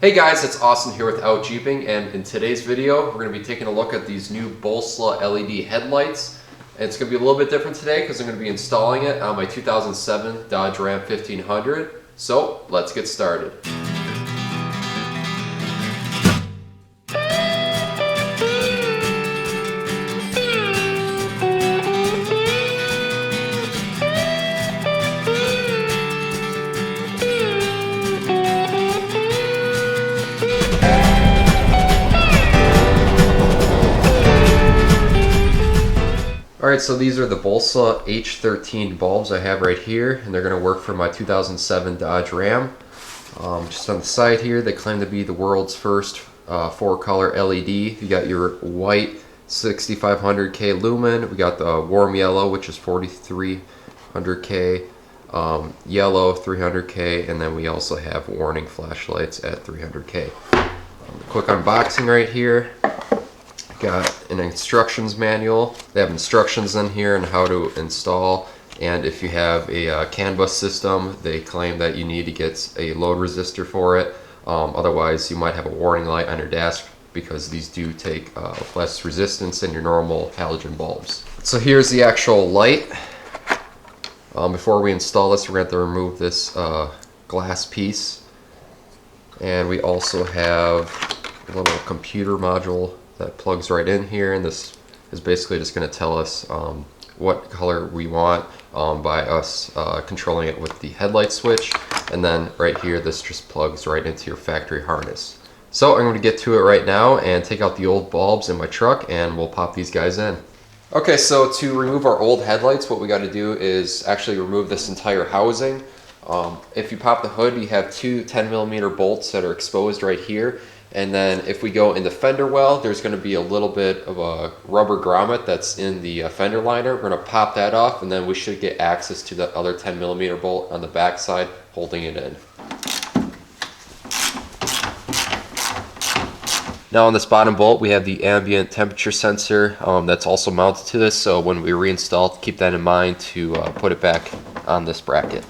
Hey guys, it's Austin here with Jeeping, and in today's video we're going to be taking a look at these new Boslla LED headlights. And it's going to be a little bit different today because I'm going to be installing it on my 2007 Dodge Ram 1500. So let's get started. Alright, so these are the Boslla H13 bulbs I have right here, and they're going to work for my 2007 Dodge Ram. Just on the side here, they claim to be the world's first 4-color LED. You got your white 6500K lumen, we got the warm yellow, which is 4300K, yellow 300K, and then we also have warning flashlights at 300K. Quick unboxing right here. Got an instructions manual. They have instructions in here on how to install, and if you have a CAN bus system, they claim that you need to get a load resistor for it. Otherwise, you might have a warning light on your dash because these do take less resistance than your normal halogen bulbs. So here's the actual light. Before we install this, we're going to have to remove this glass piece, and we also have a little computer module that plugs right in here, and this is basically just going to tell us what color we want by us controlling it with the headlight switch. And then right here, this just plugs right into your factory harness. So I'm going to get to it right now and take out the old bulbs in my truck, and we'll pop these guys in. Okay, so to remove our old headlights, what we got to do is actually remove this entire housing. If you pop the hood, you have two 10mm bolts that are exposed right here. And then if we go in the fender well, there's going to be a little bit of a rubber grommet that's in the fender liner. We're going to pop that off, and then we should get access to the other 10mm bolt on the back side holding it in. Now on this bottom bolt, we have the ambient temperature sensor that's also mounted to this, so when we reinstall, keep that in mind to put it back on this bracket.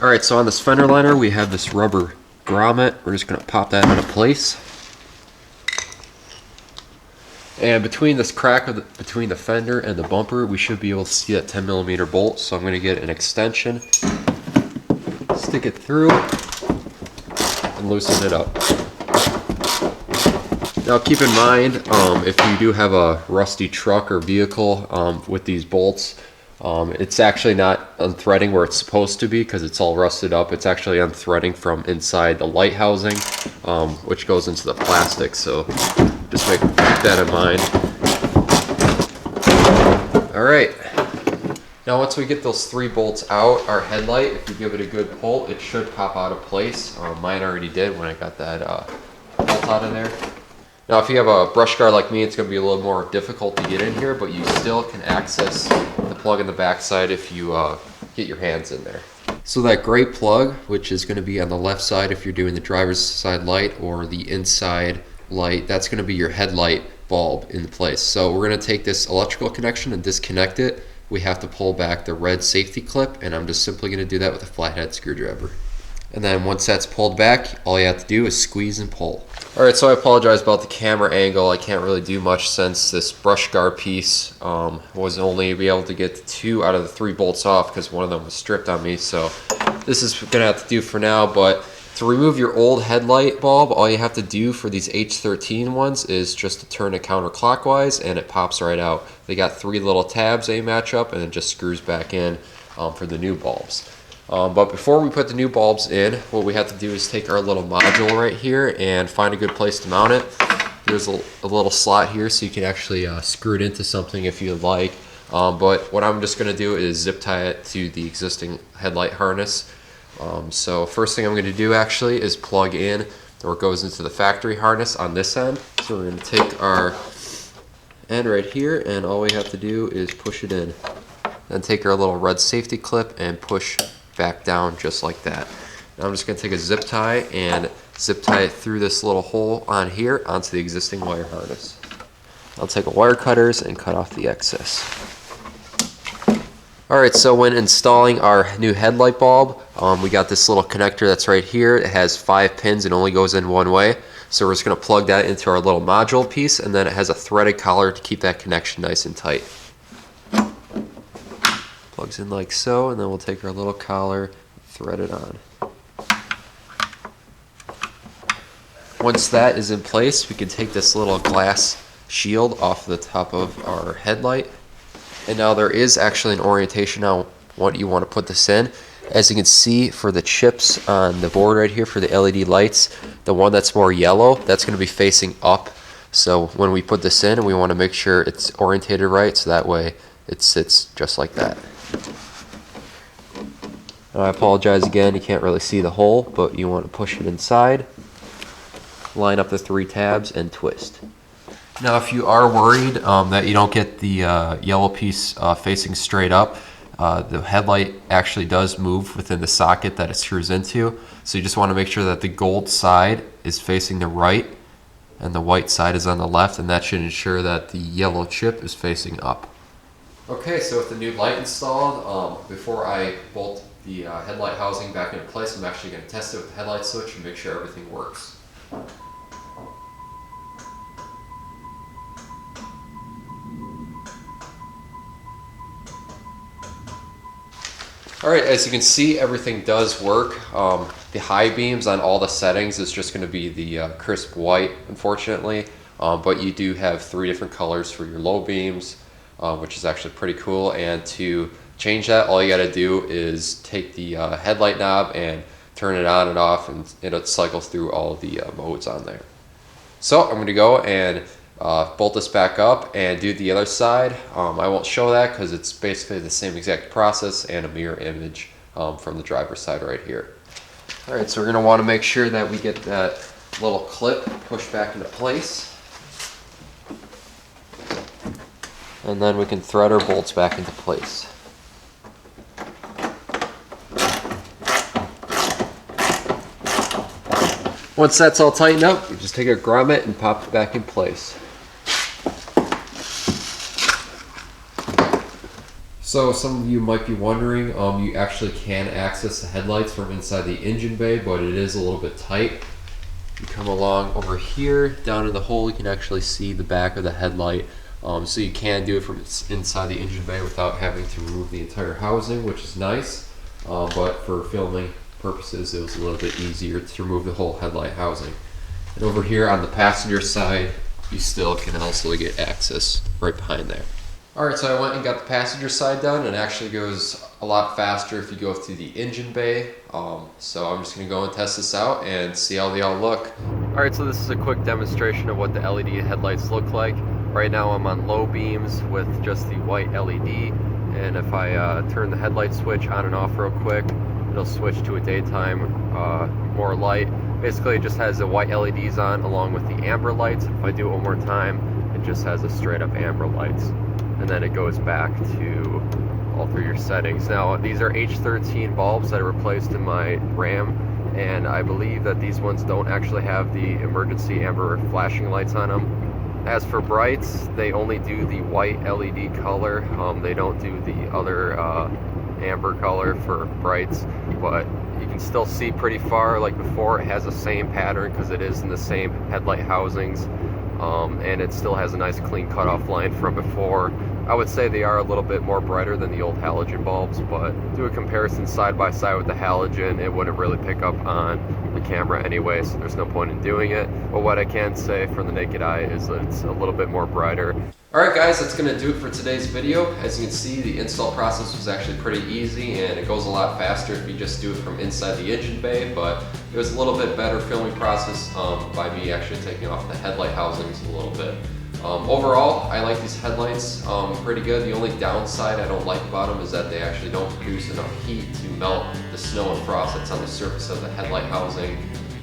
Alright, so on this fender liner, we have this rubber grommet. We're just going to pop that into place. And between this crack between the fender and the bumper, we should be able to see that 10mm bolt. So I'm going to get an extension, stick it through, and loosen it up. Now keep in mind, if you do have a rusty truck or vehicle with these bolts, it's actually not unthreading where it's supposed to be because it's all rusted up. It's actually unthreading from inside the light housing, which goes into the plastic, so just keep that in mind. Alright, now once we get those 3 bolts out, our headlight, if you give it a good pull, it should pop out of place. Mine already did when I got that bolt out of there. Now if you have a brush guard like me, it's going to be a little more difficult to get in here, but you still can access the plug in the backside if you get your hands in there. So that gray plug, which is going to be on the left side if you're doing the driver's side light or the inside light, that's going to be your headlight bulb in place. So we're going to take this electrical connection and disconnect it. We have to pull back the red safety clip, and I'm just simply going to do that with a flathead screwdriver. And then once that's pulled back, all you have to do is squeeze and pull. Alright, so I apologize about the camera angle. I can't really do much since this brush guard piece was only be able to get 2 out of the 3 bolts off because one of them was stripped on me. So this is going to have to do for now, but to remove your old headlight bulb, all you have to do for these H13 ones is just to turn it counterclockwise and it pops right out. They got 3 little tabs they match up, and it just screws back in for the new bulbs. But before we put the new bulbs in, what we have to do is take our little module right here and find a good place to mount it. There's a little slot here so you can actually screw it into something if you'd like. But what I'm just going to do is zip tie it to the existing headlight harness. So first thing I'm going to do actually is plug in where it goes into the factory harness on this end. So we're going to take our end right here, and all we have to do is push it in. Then take our little red safety clip and push back down just like that. Now I'm just going to take a zip tie and zip tie it through this little hole on here onto the existing wire harness. I'll take a wire cutters and cut off the excess. Alright, so when installing our new headlight bulb, we got this little connector that's right here. It has 5 pins and only goes in one way. So we're just going to plug that into our little module piece, and then it has a threaded collar to keep that connection nice and tight. Plugs in like so, and then we'll take our little collar, thread it on. Once that is in place, we can take this little glass shield off the top of our headlight. And now there is actually an orientation on what you want to put this in. As you can see for the chips on the board right here for the LED lights, the one that's more yellow, that's going to be facing up. So when we put this in, we want to make sure it's orientated right, so that way it sits just like that. And I apologize again, you can't really see the hole, but you want to push it inside, line up the 3 tabs, and twist. Now, if you are worried that you don't get the yellow piece facing straight up, the headlight actually does move within the socket that it screws into. So you just want to make sure that the gold side is facing the right and the white side is on the left, and that should ensure that the yellow chip is facing up. Okay, so with the new light installed, before I bolt the headlight housing back into place, I'm actually going to test it with the headlight switch and make sure everything works. Alright, as you can see, everything does work. The high beams on all the settings is just going to be the crisp white, unfortunately. But you do have 3 different colors for your low beams, which is actually pretty cool. And to change that, all you got to do is take the headlight knob and turn it on and off, and it cycles through all the modes on there. So I'm going to go and bolt this back up and do the other side. I won't show that because it's basically the same exact process and a mirror image from the driver's side right here. Alright, so we're going to want to make sure that we get that little clip pushed back into place. And then we can thread our bolts back into place. Once that's all tightened up, you just take a grommet and pop it back in place. So some of you might be wondering, you actually can access the headlights from inside the engine bay, but it is a little bit tight. You come along over here, down in the hole, you can actually see the back of the headlight. So you can do it from inside the engine bay without having to remove the entire housing, which is nice. But for filming purposes, it was a little bit easier to remove the whole headlight housing. And over here on the passenger side, you still can also get access right behind there. Alright, so I went and got the passenger side done, and it actually goes a lot faster if you go through the engine bay. So I'm just going to go and test this out and see how they all look. Alright, so this is a quick demonstration of what the LED headlights look like. Right now I'm on low beams with just the white LED, and if I turn the headlight switch on and off real quick, it'll switch to a daytime more light. Basically it just has the white LEDs on along with the amber lights. If I do it one more time, it just has a straight up amber lights. And then it goes back to all through your settings. Now these are H13 bulbs that I replaced in my Ram, and I believe that these ones don't actually have the emergency amber flashing lights on them. As for brights, they only do the white LED color. They don't do the other amber color for brights, but you can still see pretty far like before. It has the same pattern because it is in the same headlight housings. And it still has a nice clean cutoff line from before. I would say they are a little bit more brighter than the old halogen bulbs, but do a comparison side by side with the halogen, it wouldn't really pick up on the camera anyway, so there's no point in doing it. But what I can say from the naked eye is that it's a little bit more brighter. Alright guys, that's going to do it for today's video. As you can see, the install process was actually pretty easy, and it goes a lot faster if you just do it from inside the engine bay, but it was a little bit better filming process by me actually taking off the headlight housings a little bit. Overall, I like these headlights pretty good. The only downside I don't like about them is that they actually don't produce enough heat to melt the snow and frost that's on the surface of the headlight housing.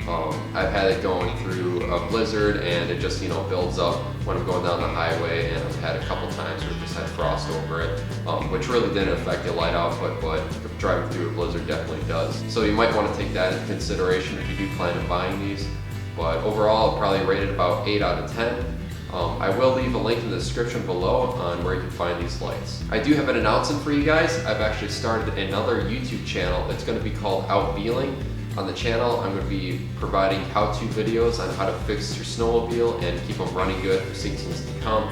I've had it going through a blizzard, and it just, builds up when I'm going down the highway, and I've had a couple times where it just had frost over it, which really didn't affect the light output, but driving through a blizzard definitely does. So you might want to take that into consideration if you do plan on buying these. But overall, I'll probably rate it about 8 out of 10. I will leave a link in the description below on where you can find these lights. I do have an announcement for you guys. I've actually started another YouTube channel. It's going to be called Outwheeling. On the channel, I'm going to be providing how-to videos on how to fix your snowmobile and keep them running good for seasons to come.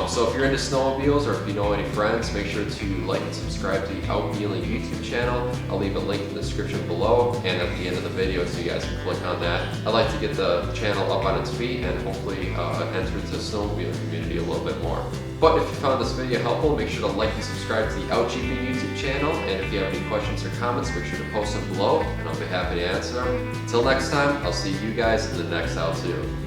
So if you're into snowmobiles or if you know any friends, make sure to like and subscribe to the Outwheeling YouTube channel. I'll leave a link in the description below and at the end of the video so you guys can click on that. I'd like to get the channel up on its feet and hopefully enter into the snowmobiling community a little bit more. But if you found this video helpful, make sure to like and subscribe to the OutGP YouTube channel. And if you have any questions or comments, make sure to post them below and I'll be happy to answer them. Until next time, I'll see you guys in the next how-to.